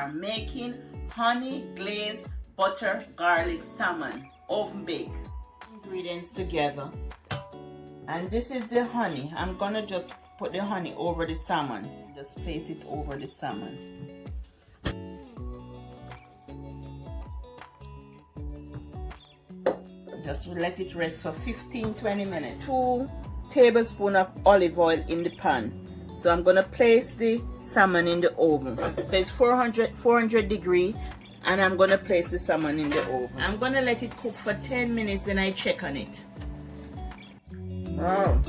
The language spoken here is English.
are making honey glazed butter garlic salmon oven bake. Ingredients together, and this is the honey. I'm gonna just put the honey over the salmon. Just place it over the salmon. Just let it rest for 15-20 minutes. 2 tablespoons of olive oil in the pan. So I'm gonna place the salmon in the oven. So it's 400 degree, and I'm gonna place the salmon in the oven. I'm gonna let it cook for 10 minutes, and I check on it. Wow.